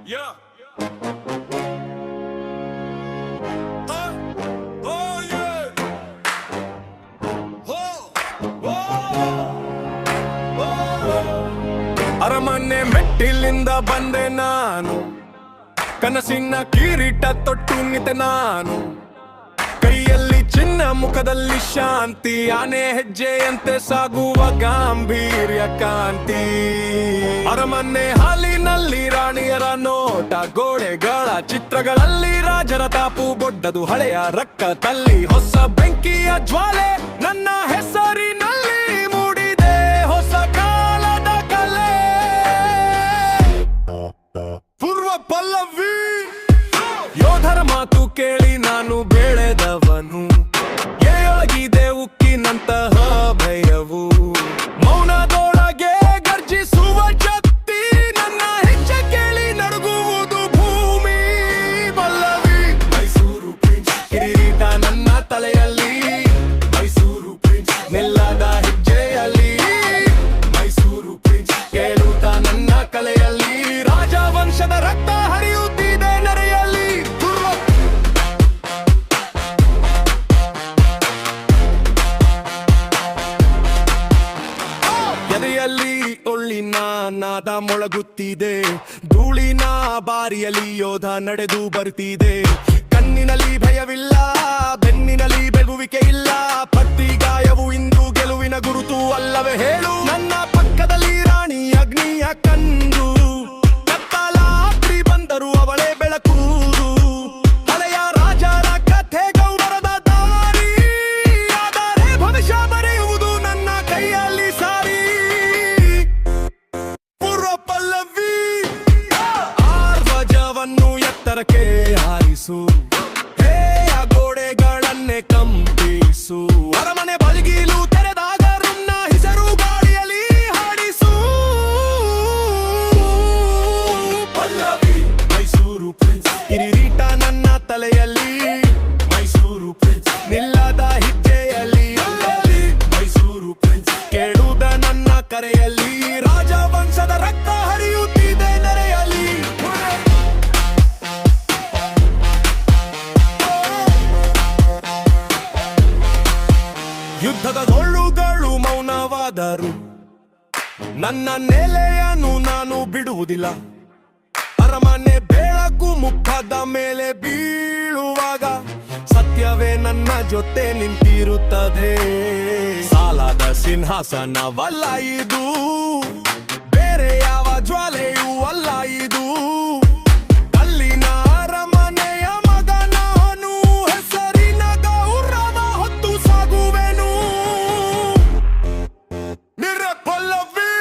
Yeah. Oh yeah. ಅರಮನೆ ಮೆಟ್ಟಿಲಿಂದ ಬಂದೆ ನಾನು, ಕನಸಿನ ಕಿರೀಟ ತೊಟ್ಟು ನಿಂತೆ ನಾನು. ಕೈಯಲ್ಲಿ ಚಿನ್ನ, ಮುಖದಲ್ಲಿ ಶಾಂತಿ, ಆನೆ ಹೆಜ್ಜೆಯಂತೆ ಸಾಗುವ ಗಾಂಭೀರ್ಯ ಕಾಂತಿ. ಅರಮನೆ ಹಾಲಿನಲ್ಲಿ ರಾಣಿಯರ ನೋಟ, ಗೋಡೆಗಳ ಚಿತ್ರಗಳಲ್ಲಿ ರಾಜರ ತಾಪು ಬೊಡ್ಡದು. ಹಳೆಯ ರಕ್ಕದಲ್ಲಿ ಹೊಸ ಬೆಂಕಿಯ ಜ್ವಾಲೆ, ನನ್ನ ಹೆಸರಿನಲ್ಲಿ ಮೂಡಿದೆ ಹೊಸ ಕಾಲದ ಕಲೆ. ಪೂರ್ವ ಪಲ್ಲವಿ ಯೋಧರ ಮಾತು ಕೇಳಿ ನಾನು ಬೆಳೆದವನು. ಏಳಗಿದೆ ಉಕ್ಕಿನಂತಹ ಭಯವು, ಮೌನದೊಳಗೆ ಗರ್ಜಿಸುವ ಶಕ್ತಿ. ನನ್ನ ಹೆಜ್ಜೆ ಕೇಳಿ ನಡುಗುವುದು ಭೂಮಿ. ಪಲ್ಲವಿ ಮೈಸೂರು ಪ್ರಿನ್ಸ್, ಕಿರೀಟ ನನ್ನ ತಲೆಯಲ್ಲಿ. ಮೈಸೂರು ಪ್ರಿನ್ಸ್ ನಿಲ್ಲದ ಹೆಜ್ಜೆಯಲ್ಲಿ. ಮೈಸೂರು ಪ್ರಿನ್ಸ್ ಕೇಳುತ್ತ ನನ್ನ ಕಲೆಯಲ್ಲಿ. ರಾಜವಂಶದ ರಕ್ತ ಹರಿಯುತ್ತಿದೆ ನೆರೆಯಲ್ಲಿ. ಎದೆಯಲ್ಲಿ ಒಳ್ಳಿನ ನಾದ ಮೊಳಗುತ್ತಿದೆ, ಧೂಳಿನ ಬಾರಿಯಲ್ಲಿ ಯೋಧ ನಡೆದು ಬರುತ್ತಿದೆ. ಕಣ್ಣಿನಲ್ಲಿ ಭಯವಿಲ್ಲ, ಬೆನ್ನಿನಲ್ಲಿ ಬೆಗುವಿಕೆ ಇಲ್ಲ. ಪ್ರತಿ ಗಾಯವು ಇಂದು ಗೆಲುವಿನ ಗುರುತು ಅಲ್ಲವೇ ಹೇಳು. ನನ್ನ ಪಕ್ಕದಲ್ಲಿ ರಾಣಿ ಅಗ್ನಿಯ ಕಂಡು, ಕತ್ತಲಾತ್ರಿ ಬಂದರು ಅವಳೇ ಬೆಳಕುವುದು. ಹಳೆಯ ರಾಜರ ಕಥೆ ಗೌರವದ ದಾರಿ, ಆದರೆ ಭವಿಷ್ಯ ಬರೆಯುವುದು ನನ್ನ ಕೈಯಲ್ಲಿ ಸಾರಿ. ಪೂರ್ವ ಪಲ್ಲವಿ ಆರ್ವಜವನ್ನು ಎತ್ತರಕ್ಕೆ ಹಾರಿಸು, ಹೇಯ ಗೋಡೆಗಳನ್ನೇ ಕಂಪಿಸು. ಅರಮನೆ ಬಲಗೀಲು ತೆರೆದಾಗ ರುನ್ನ ಹೆಸರು ಗಾಳಿಯಲ್ಲಿ ಹಾಡಿಸು. ಪಲ್ಲವಿ ಮೈಸೂರು ಪ್ರಿನ್ಸ್, ಕಿರೀಟ ನನ್ನ ತಲೆಯಲ್ಲಿ. ಮೈಸೂರು ಪ್ರಿನ್ಸ್ ನಿಲ್ಲದ ಹೆಜ್ಜೆಯಲ್ಲಿ. ಮೈಸೂರು ಪ್ರಿನ್ಸ್ ಕೇಳುವುದ ನನ್ನ ಕರೆಯಲ್ಲಿ. ರಾಜವಂಶದ ರಕ್ತ ಹರಿಯುತ್ತಿದೆ ನೆರೆಯಲ್ಲಿ. ಯುದ್ಧದ ಗೋಳುಗಳು ಮೌನವಾದರು, ನನ್ನ ನೆಲೆಯನ್ನು ನಾನು ಬಿಡುವುದಿಲ್ಲ. ಅರಮನೆ ಬೆಳಕು ಮುಖದ ಮೇಲೆ ಬೀಳುವಾಗ, ಸತ್ಯವೇ ನನ್ನ ಜೊತೆ ನಿಂತಿರುತ್ತದೆ. ಸಾಲದ ಸಿಂಹಾಸನವಲ್ಲ ಇದು, ಬೇರೆ ಯಾವ ಜ್ವಾಲೆಯೂ ಅಲ್ಲ ಇದು. ಅಲ್ಲಿನ ಅರಮನೆಯ ಮಗ ನಾನು, ಹೆಸರಿನ ಗೌರವ ಹೊತ್ತು ಸಾಗುವೆನು. ಪಲ್ಲವಿ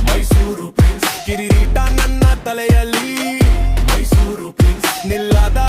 ಮೈಸೂರು ಪ್ರಿನ್ಸ್, ಕಿರೀಟ ನನ್ನ ತಲೆಯಲ್ಲಿ. ಮೈಸೂರು ಪ್ರಿನ್ಸ್ ನಿಲ್ಲದ